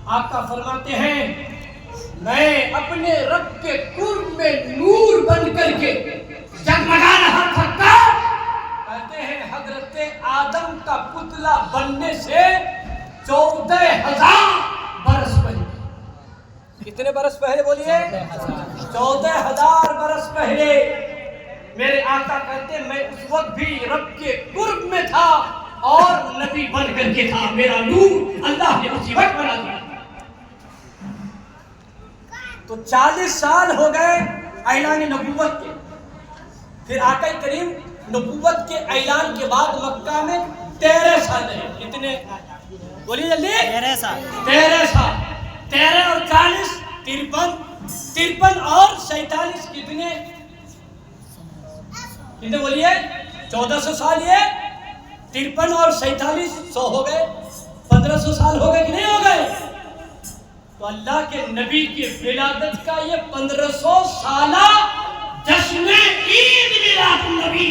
آقا فرماتے ہیں میں اپنے رب کے قرب میں نور بن کر کے جگمگا رہا تھا کہتے ہیں حضرت آدم کا پتلا بننے سے 14,000 برس پہلے. کتنے برس پہلے بولیے؟ 14,000 برس پہلے میرے آقا کہتے میں اس وقت بھی رب کے قرب میں تھا اور نبی بن کر کے تھا. میرا نور اللہ نے اسی وقت بنا دیا. تو 40 سال ہو گئے اعلان نبوت کے. پھر آقا کریم نبوت کے اعلان کے بعد مکہ میں 13 سال رہے. کتنے بولیے جلدی؟ 13 سال. 13 اور 40 53 اور 47 کتنے بولیے؟ 1400 سال. یہ 53 اور 47 100 ہو گئے. 1500 سال ہو گئے کہ نہیں ہو گئے؟ تو اللہ کے نبی کی ولادت کا یہ 1500 سالہ جشن عید میلاد النبی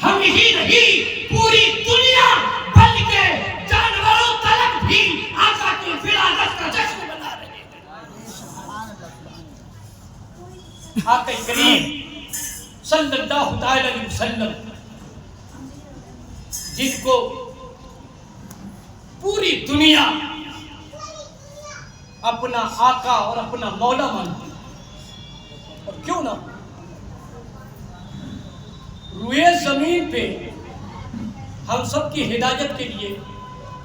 ہم ہی نہیں پوری دنیا بلکہ جانوروں تلک بھی آقا کی ولادت کا جشن منا رہے ہیں. آقا کریم صلی اللہ تعالی علیہ وسلم جن کو پوری دنیا اپنا آقا اور اپنا مولا مانتی ہے، اور کیوں نہ روئے زمین پہ ہم سب کی ہدایت کے لیے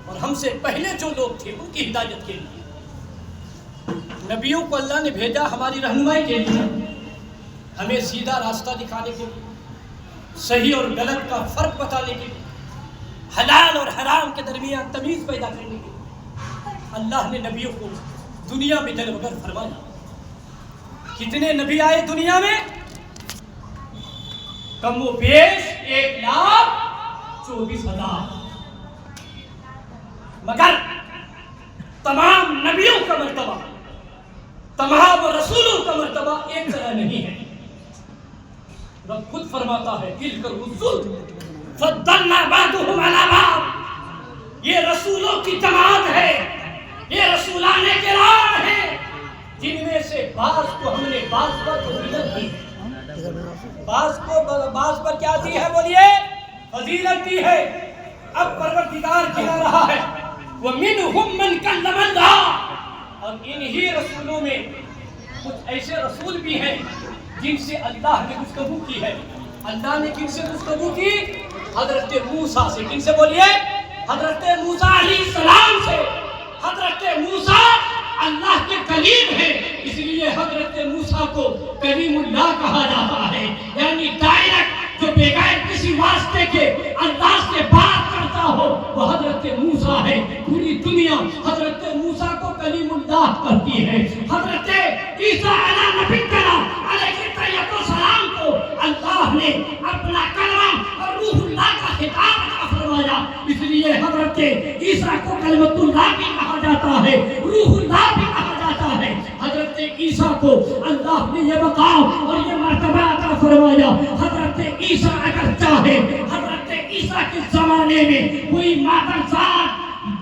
اور ہم سے پہلے جو لوگ تھے ان کی ہدایت کے لیے نبیوں کو اللہ نے بھیجا ہماری رہنمائی کے لیے، ہمیں سیدھا راستہ دکھانے کے لیے، صحیح اور غلط کا فرق بتانے کے لیے، حلال اور حرام کے درمیان تمیز پیدا کرنے کے لیے اللہ نے نبیوں کو دنیا میں جلوگر فرمایا. کتنے نبی آئے دنیا میں؟ کم و بیش 1,24,000. مگر تمام نبیوں کا مرتبہ، تمام رسولوں کا مرتبہ ایک طرح نہیں ہے. رب خود فرماتا ہے تلک الرسل فضلنا بعضهم علی بعض. یہ رسولوں کی جماعت ہے، یہ رسولان کرام ہیں جن میں سے بعض کو ہم نے بعض پر فضیلت دی، بعض پر کیا دی ہے بولیے؟ فضیلت دی ہے. اب پروردگار کہہ رہا ہے وَمِنْهُمْ مَنْ كَلَّمَ اللَّهُ، اور انہی رسولوں میں کچھ ایسے رسول بھی ہیں جن سے اللہ نے گفتگو کی ہے. اللہ نے کن سے گفتگو کی؟ حضرت موسیٰ سے. کن سے بولیے؟ حضرت موسیٰ علیہ السلام سے. حضرت موسیٰ اللہ کے کلیم ہے، اس لیے حضرت موسیٰ کو کلیم اللہ کہا جاتا ہے، یعنی ڈائریکٹ جو بغیر کسی واسطے کے اللہ سے بات کرتا ہو وہ حضرت موسیٰ ہے. پوری دنیا حضرت موسیٰ کو کلیم اللہ کہتی ہے. حضرت عیسیٰ علیہ السلام کو اللہ نے اپنا کلمہ اور روح اللہ کا خطاب عطا فرمایا، اس لیے حضرت عیسیٰ کو کلمۃ اللہ بھی کہا جاتا ہے، روح اللہ بھی کہا جاتا ہے. حضرت عیسیٰ کو اللہ نے یہ مقام اور یہ مرتبہ عطا فرمایا. حضرت عیسیٰ اگر چاہے، حضرت عیسیٰ کے زمانے میں کوئی مادرزاد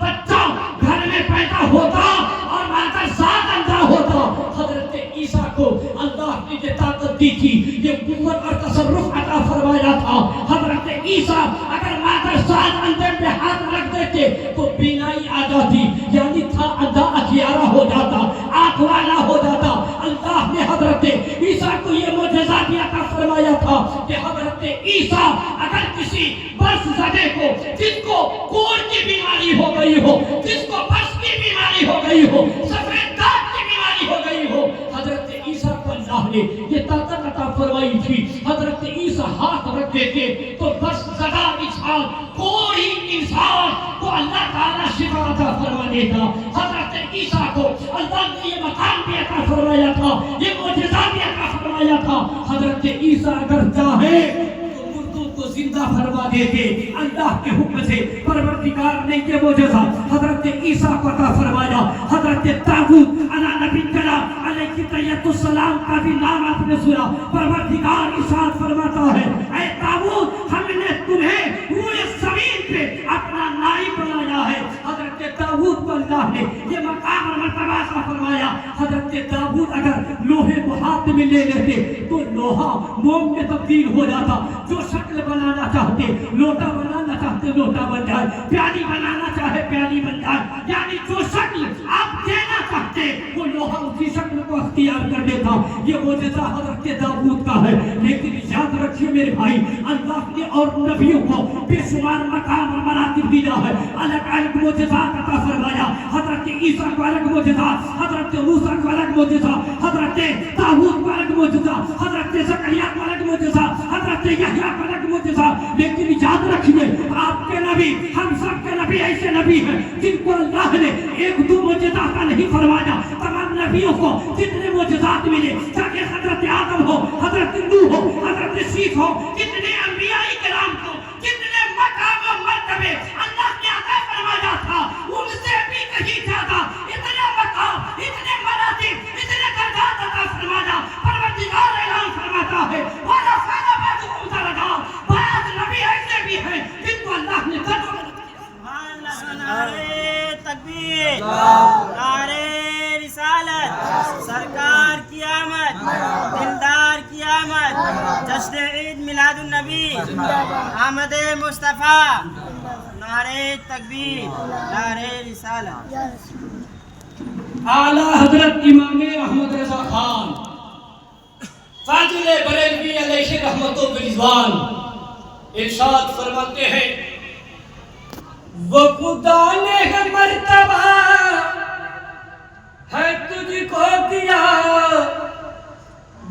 بچہ گھر میں پیدا ہوتا اور مادرزاد اندھا ہوتا، حضرت عیسیٰ کو اللہ نے یہ طاقت دی تھی، یہ قوت اور تصرف عطا فرمایا تھا. حضرت عیسیٰ اگر مادرزاد اندھے پہ ہاتھ رکھ دیتے تو بینائی آ جاتی، یعنی تھا اندھا اکھیارا ہو جاتا، آنکھ والا ہو جاتا. اللہ نے حضرت عیسیٰ کو یہ معجزہ بھی عطا فرمایا تھا کہ حضرت عیسیٰ اگر کسی برس زدے کو، جس کو کوڑ کی بیماری ہو گئی ہو، جس کو برس کی بیماری ہو گئی ہو، سفید داغ کی بیماری ہو گئی ہو، حضرت عیسیٰ کو اللہ نے یہ طاقت عطا فرمائی تھی. حضرت عیسیٰ ہاتھ رکھ دیتے تو برس زدہ انسان، کوئی انسان کو اللہ تعالیٰ شفا عطا فرما دیتا. حضرت عیسیٰ کو اللہ نے یہ مقام بھی عطا فرمایا تھا، یہ معجزہ بھی عطا فرمایا تھا. حضرت عیسیٰ اگر چاہے تو مردوں کو زندہ فرما دیتے اللہ کے حکم سے. پروردگار نے یہ معجزہ حضرت عیسیٰ کو عطا فرمایا. حضرت طاغوت نبی کلام علیہ السلام کا بھی نام آپ نے سنا. پروردگار ارشاد فرماتا ہے اے طاغوت ہم نے تمہیں روئے زمین پہ اپنا نائب بنایا ہے. حضرت طاغوت کو اللہ نے یہ مقام اور مرتبہ ایسا فرمایا حضرت داؤد اگر لوہے کو ہاتھ میں لے لیتے تو لوہا موم میں تبدیل ہو جاتا. جو شکل بنانا چاہتے لوٹا بنانا چاہتے لوٹا بن جائے, پیالی بنانا چاہے پیالی بن جائے. یعنی جو شکل آپ دینا چاہتے وہ لوہا اسی شکل کو اختیار کر دیتا. یہ معجزہ حضرت داؤد کا ہے. لیکن یاد رکھیے میرے بھائی, اللہ نے اور نبیوں کو بے شمار مقام اور مراتب دیا ہے. الگ الگ معجزات عطا فرمایا. حضرت عیسیٰ کو الگ معجزہ, حضرت موسیٰ کو الگ معجزہ, حضرت داؤد کو الگ معجزہ, حضرت زکریا کو الگ معجزہ, حضرت یحییٰ کو الگ معجزہ. لیکن یاد رکھیے آپ کے نبی, ہم سب کے نبی ایسے نبی ہیں جن کو اللہ نے ایک دو معجزات کا نہیں فرمایا. تمام نبیوں کو جتنے معجزات ملے, چاہے حضرت آدم ہو, حضرت نوح ہو, حضرت شیخ ہو, جتنے انبیاء کرام کو جتنے مقام و مرتبے اللہ نے عطا فرمایا تھا ان سے بھی کہیں زیادہ اتنے مقام, اتنے مراتب, اتنے درجات عطا فرمایا. پروردگار اعلان فرماتا ہے وَرَفَعَ بَعْضُهُمْ دَرَجَاتٍ. بعض نبی ایسے بھی ہیں جن کو اللہ نے درجوں میں نعرے تکبیر, نعرے رسالت, سرکار کی آمد, دلدار کی آمد, جشن عید میلاد النبی, آمد مصطفیٰ. نعرے تکبیر, نعرے رسالت. اعلیٰ حضرت امام احمد رضا خان فاضل بریلوی علیہ رحمت و رضوان ارشاد فرماتے ہیں وہ خدا نے ہے مرتبہ ہے تجھ کو دیا,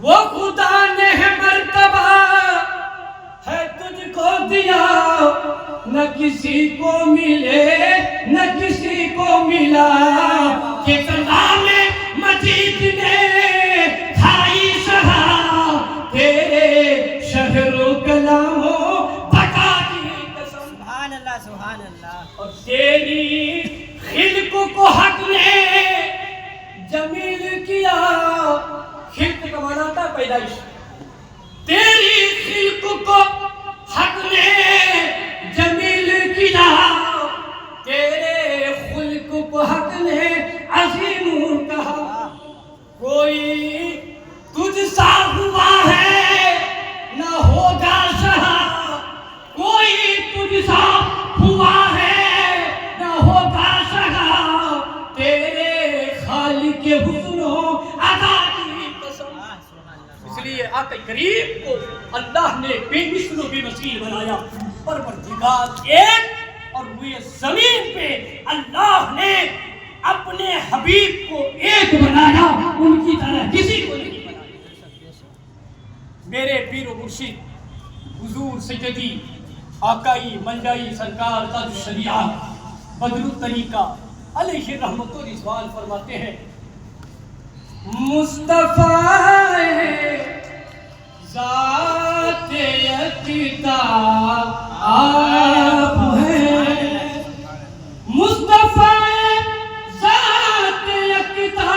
وہ خدا نے ہے مرتبہ ہے تجھ کو دیا. نہ کسی کو ملے نہ کسی کو ملا کہ کلام مجید نے کھائی شہا تیرے شہر و کلام و بقا کی قسم. سبحان اللہ, سبحان اللہ. اور تیری خلق کو حق نے جمیل کیا. خلق کا معنی تھا پیدائش. تیری خلق کو حق نے جمیل کیا, تیرے خلق کو حق نے عظیم کہا. کوئی تجھ سا ہوا ہے نہ ہوگا شہا, کوئی تجھ سا ہوا ہے نہ ہوگا شہا, تیرے خالق حسن و عطا کی قسم. اس لیے آقا کریم کو اللہ نے بے مثل و بے مثیل بنایا. پروردگار ایک اور روئے زمین پہ اللہ نے اپنے حبیب کو ایک بنایا, ان کی طرح کسی کو نہیں بنایا. میرے پیر و مرشد حضور سیدی آقائی منجائی سرکار تاج الشریعہ بدر الطریقہ علیہ رحمت و رضوان فرماتے ہیں مصطفیٰ ذات یکتا آپ ہیں, مصطفیٰ ذات یکتا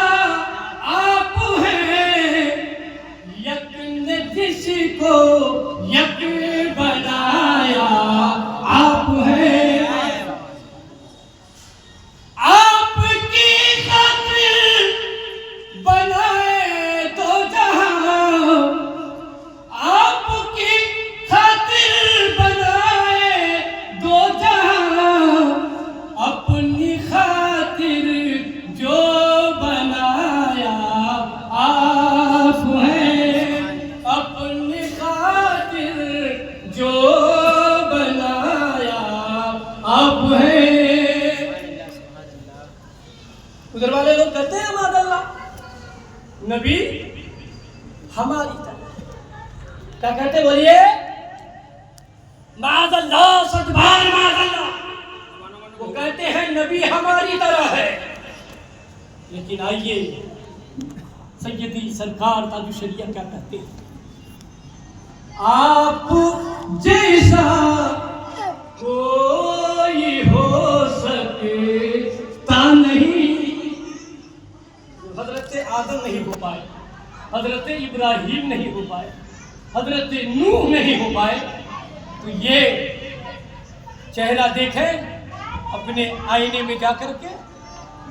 آپ ہیں, یک نے جس کو یک بنایا آپ ہیں. آپ کی خاطر بنائے تو جہاں, آپ کی خاطر بنائے دو جہاں, اپنی خاطر جو بنایا آپ ہیں, اپنی خاطر جو بنایا آپ ہیں. ادھر والے لوگ کہتے ہیں ماذ اللہ نبی ہماری طرح, کیا کہتے بولیے معاذ اللہ, سچ بھار معاذ اللہ. وہ کہتے ہیں نبی ہماری طرح ہے. لیکن آئیے سیدی سرکار تاج الشریعہ کیا کہتے ہیں, آپ جیسا کوئی ہو سکتا نہیں. حضرت آدم نہیں ہو پائے, حضرت ابراہیم نہیں ہو پائے, حضرت نوح نہیں ہو پائے, تو یہ چہرہ دیکھیں اپنے آئینے میں جا کر کے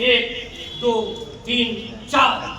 1 2 3 4।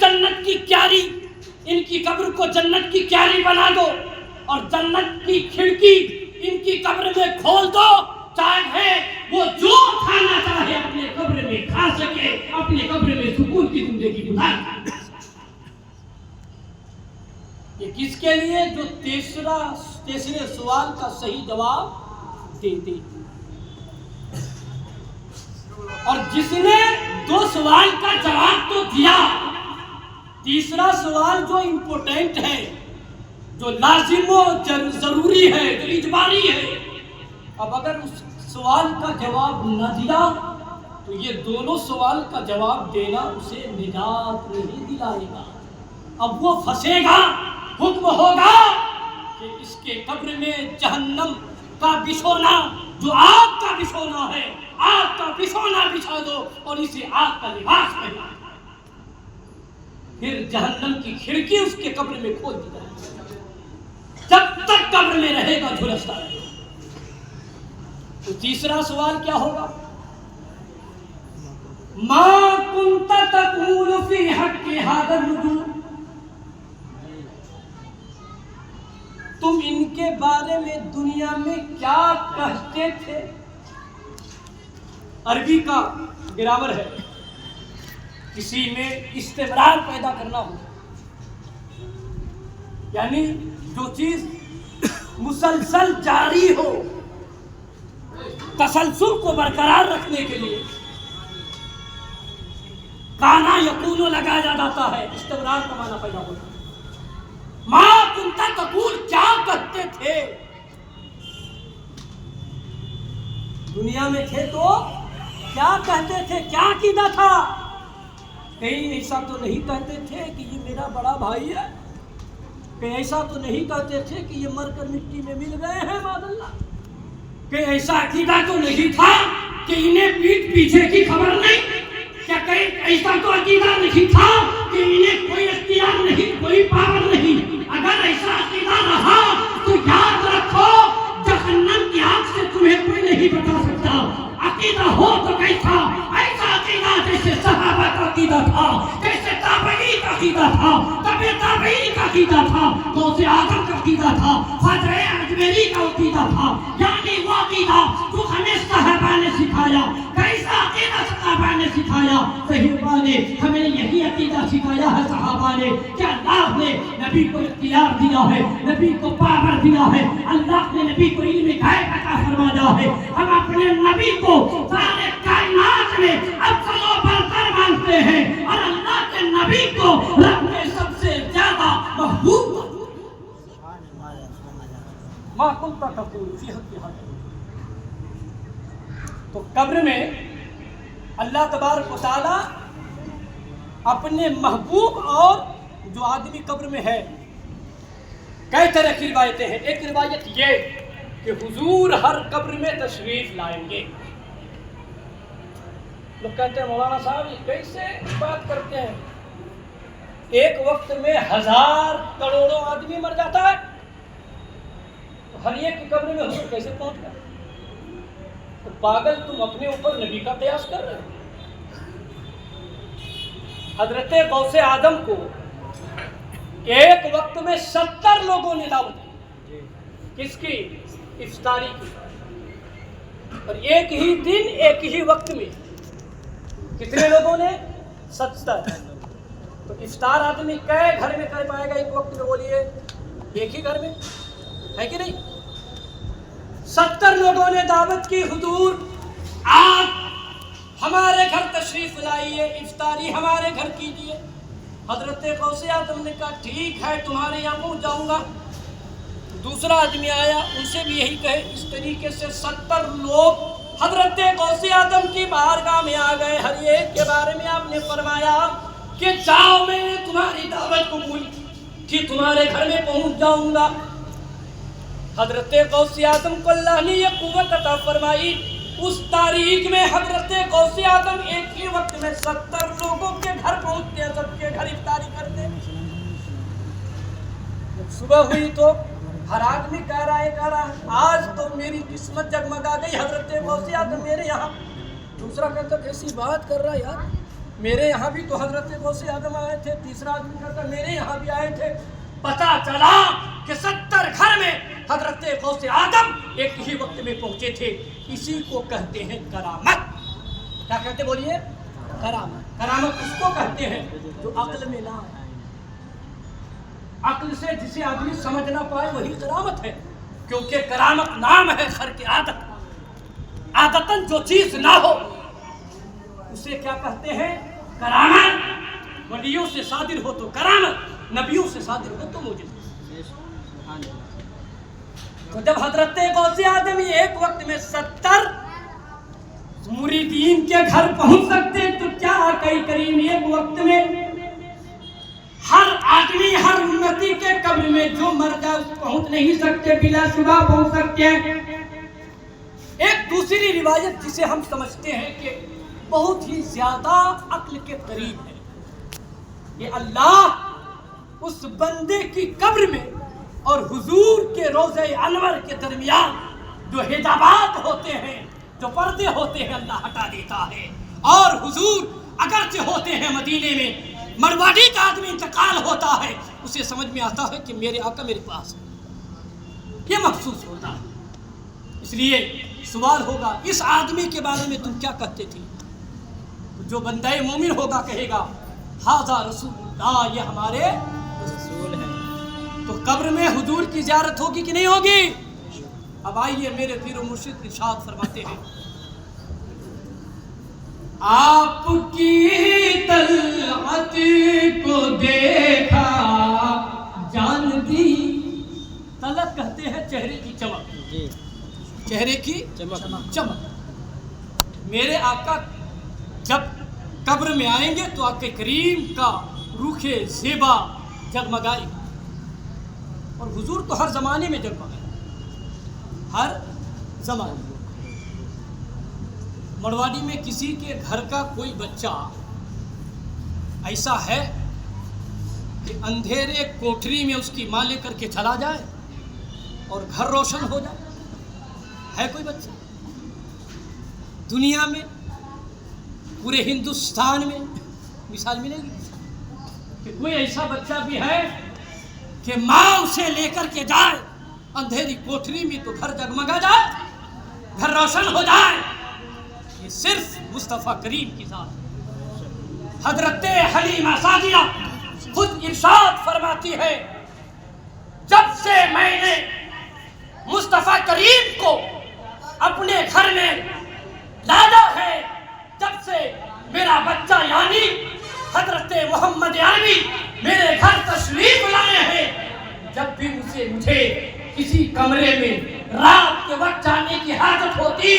جنت کی کیاری، ان کی قبر کو جنت کی کیاری بنا دو اور جنت کی کھڑکی ان کی قبر میں کھول دو، چاہے وہ جو کھانا چاہے اپنے قبر میں کھا سکے، اپنے قبر میں سکون کی زندگی گزار۔ یہ کس کے لیے؟ جو تیسرے سوال کا صحیح جواب دے دے، اور جس نے 2 سوال کا جواب تو دیا، تیسرا سوال جو امپورٹنٹ ہے، جو لازم و ضروری ہے، جو اجباری ہے، اب اگر اس سوال کا جواب نہ دیا تو یہ دونوں سوال کا جواب دینا اسے نجات نہیں دلائے گا، اب وہ پھنسے گا۔ حکم ہوگا کہ اس کے قبر میں جہنم کا بچھونا، جو آگ کا بچھونا ہے، آگ کا بچھونا بچھا دو اور اسے آگ کا لباس پہنا دو، پھر جہنم کی کھڑکی اس کے قبر میں کھول دی جائے گی، جب تک قبر میں رہے گا جھلستا رہے گا۔ تو تیسرا سوال کیا ہوگا؟ ما کنت تقول فی حق ھذا الرجل، تم ان کے بارے میں دنیا میں کیا کہتے تھے؟ عربی کا گرامر ہے، کسی میں استمرار پیدا کرنا ہو، یعنی جو چیز مسلسل جاری ہو، تسلسل کو برقرار رکھنے کے لیے کانا یکونو لگایا جاتا ہے، استمرار کا معنی پیدا ہوتا ہے۔ ما کنت تقول، کیا کہتے تھے؟ دنیا میں تھے تو کیا کہتے تھے، کیا عقیدہ تھا؟ کہیں ایسا تو نہیں کہتے تھے کہ یہ میرا بڑا بھائی ہے، کہیں ایسا تو نہیں کہتے تھے کہ یہ مر کر مٹی میں مل گئے ہیں معاذ اللہ، کہیں ایسا عقیدہ تو نہیں تھا کہ انہیں پیٹھ پیچھے کی خبر نہیں، کیا کہیں ایسا تو عقیدہ نہیں تھا کہ انہیں کوئی اختیار نہیں، کوئی پاور نہیں؟ اگر ایسا عقیدہ رہا تو یاد رکھو جہنم کی آگ سے تمہیں کوئی نہیں بچا سکتا۔ عقیدہ ہو تو کیسا؟ ایسا عقیدہ جیسے صحابہ کا عقیدہ تھا، جیسے تابعین کا عقیدہ تھا، تبع تابعین کا عقیدہ تھا، غوث اعظم کا عقیدہ تھا، خواجہ اجمیری کا عقیدہ تھا، یعنی وہ عقیدہ جو ہمیں صحابہ نے سکھایا۔ کیسا عقیدہ صحابہ نے سکھایا؟ صحابہ نے ہمیں یہی عقیدہ سکھایا ہے، صحابہ نے کہ اللہ نے نبی کو اختیار دیا ہے، نبی کو پاور دیا ہے، اللہ نے نبی کو علم غیب عطا فرمایا ہے، ہم اپنے نبی کو سارے کائنات میں افضل و برتر مانتے ہیں اور اللہ کے نبی کو رب نے سب سے زیادہ محبوب ما کنت تقول فی حق ھذا۔ تو قبر میں اللہ تبارک و تعالی اپنے محبوب اور جو آدمی قبر میں ہے، کئی طرح کی روایتیں ہیں۔ ایک روایت یہ کہ حضور ہر قبر میں تشریف لائیں گے۔ لوگ کہتے ہیں مولانا صاحب یہ کیسے بات کرتے ہیں، ایک وقت میں 1000 کروڑوں آدمی مر جاتا ہے، تو ہر ایک کی قبر میں حضور کیسے پہنچ گئے؟ تو پاگل تم اپنے اوپر نبی کا قیاس کر رہے ہو۔ حضرت غوث اعظم کو ایک وقت میں 70 لوگوں نے دعوت دی، کس کی؟ افطاری کی، اور ایک ہی دن ایک ہی وقت میں کتنے لوگوں نے؟ 70۔ تو افطار آدمی کئے گھر میں کر پائے گا ایک وقت میں؟ بولیے، ایک ہی گھر میں ہے کہ نہیں؟ 70 لوگوں نے دعوت کی، حضور آپ ہمارے گھر تشریف لائیے، افطاری ہمارے گھر کیجیے۔ حضرت غوث اعظم نے کہا ٹھیک ہے تمہارے یہاں پہنچ جاؤں گا۔ دوسرا آدمی آیا، ان سے بھی یہی کہے۔ اس طریقے سے 70 لوگ حضرت غوث اعظم کی بارگاہ میں آ گئے۔ ہر ایک کے بارے میں آپ نے فرمایا کہ جاؤ، میں نے تمہاری دعوت قبول کی، تمہارے گھر میں پہنچ جاؤں گا۔ حضرت غوث اعظم کو اللہ نے یہ قوت عطا فرمائی، اس تاریخ میں حضرت غوث اعظم ایک ہی وقت میں 70 لوگوں کے گھر پہنچتے ہیں، سب کے گھر افطاری کرتے ہیں۔ جب صبح ہوئی تو ہر آدمی کہہ رہا ہے آج تو میری قسمت جگمگا گئی، حضرت غوث اعظم میرے یہاں۔ دوسرا کہتا کیسی بات کر رہا ہے یار، میرے یہاں بھی تو حضرت غوث اعظم آئے تھے, تیسرا آدمی کہتا میرے یہاں بھی آئے تھے. پتا چلا کہ 70 گھر میں حضرت غوث اعظم ایک ہی وقت میں پہنچے تھے. اسی کو کہتے ہیں کرامت. کیا کہتے بولیے؟ کرامت. کرامت اس کو کہتے ہیں جو عقل میں نہ آئے, عقل سے جسے آدمی سمجھ نہ پائے وہی کرامت ہے. کیونکہ کرامت نام ہے خرق عادت. عادتاً جو چیز نہ ہو اسے کیا کہتے ہیں؟ کرامت. ولیوں سے صادر ہو تو کرامت, نبیوں سے صادر ہو تو معجزہ. تو جب حضرت غوث اعظم ایک وقت میں 70 مریدین کے گھر پہنچ سکتے تو کیا آقا کریم ایک وقت میں ہر آدمی ہر امتی کے قبر میں جو مر جائے پہنچ نہیں سکتے؟ بلا شبہ پہنچ سکتے ہیں. ایک دوسری روایت جسے ہم سمجھتے ہیں کہ بہت ہی زیادہ عقل کے قریب ہے, یہ اللہ اس بندے کی قبر میں اور حضور کے روضہ انور کے درمیان جو حجابات ہوتے ہیں, جو پردے ہوتے ہیں, اللہ ہٹا دیتا ہے. اور حضور اگرچہ ہوتے ہیں مدینے میں, مرواڑی کا آدمی انتقال ہوتا ہے, اسے سمجھ میں آتا ہے کہ میرے آقا میرے پاس ہے, یہ محسوس ہوتا ہے. اس لیے سوال ہوگا اس آدمی کے بارے میں تم کیا کہتے تھے؟ جو بندہ مومن ہوگا کہے گا ھذا رسول اللہ, یہ ہمارے رسول ہیں. تو قبر میں حضور کی زیارت ہوگی کہ نہیں ہوگی؟ اب آئیے میرے پیر و مرشد ارشاد فرماتے ہیں, آپ کی طلعت کو دیکھا جان دی. طلعت کہتے ہیں چہرے کی چمک, چہرے کی چمک. میرے آقا جب قبر میں آئیں گے تو آقا کریم کا روح زیبا جگمگائے گا. اور حضور تو ہر زمانے میں جگمگائے, ہر زمانے. مرواڑی میں کسی کے گھر کا کوئی بچہ ایسا ہے کہ اندھیرے کوٹری میں اس کی ماں لے کر کے چلا جائے اور گھر روشن ہو جائے؟ ہے کوئی بچہ دنیا میں, پورے ہندوستان میں مثال ملے گی کہ کوئی ایسا بچہ بھی ہے کہ ماں اسے لے کر کے جائے اندھیری کوٹری میں تو گھر جگمگا جائے, گھر روشن ہو جائے؟ یہ صرف مصطفیٰ کریم کی ذات. حضرت حلیمہ سعدیہ خود ارشاد فرماتی ہے, جب سے میں نے مصطفیٰ کریم کو اپنے گھر میں لایا ہے, جب سے میرا بچہ یعنی حضرت محمد عربی میرے گھر تشریف لائے ہیں, جب بھی مجھے کسی کمرے میں رات کے وقت جانے کی حاجت ہوتی,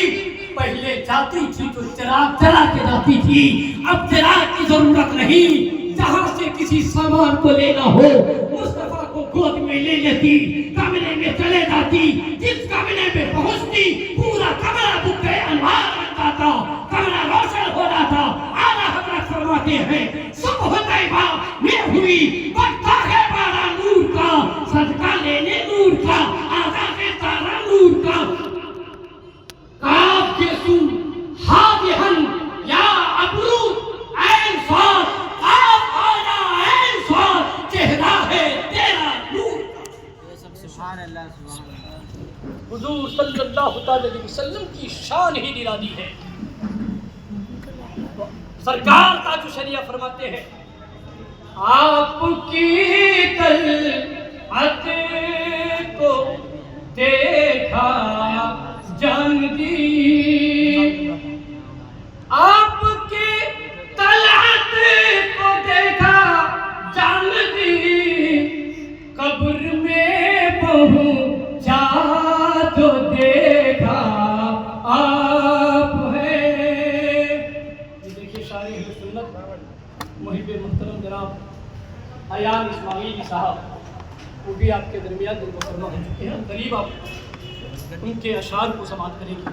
پہلے جاتی تھی تو چراغ جلا کے جاتی تھی, اب چراغ کی ضرورت نہیں. جہاں سے کسی سامان کو لینا ہو مصطفیٰ کو گود میں لے لیتی, کمرے میں چلے جاتی, جس کمرے میں پہنچتی پورا کمرہ بکے انوار بنتا تھا, کمرہ روشن ہو رہا تھا. اعلیٰ حضرت فرماتے ہیں صبح طیبہ میں ہوئی بڑھتا ہے پارا نور کا, صدقہ لینے نور کا, آزاد تارا نور کا. کاف یسو ہادہن یا ابرو این صاد, کاف آیا این صاد, چہرہ ہے تیرا نور. سبحان اللہ سبحان اللہ. حضور صلی اللہ علیہ وسلم کی شان ہی نرالی ہے. سرکار تاج الشریعہ فرماتے ہیں, آپ کی طلعت کو دیکھا جان دی, آپ کی طلعت کو دیکھا جان دی, قبر میں پہنچا تو دیکھا آپ ہیں. یہ دیکھیے شاعر اہل سنت محب محترم جناب ایان اسماعیلی صاحب, وہ بھی آپ کے درمیان دل مکرمہ ہو چکے ہیں. قریب آپ ان کے اشعار کو سماعت کریں گے.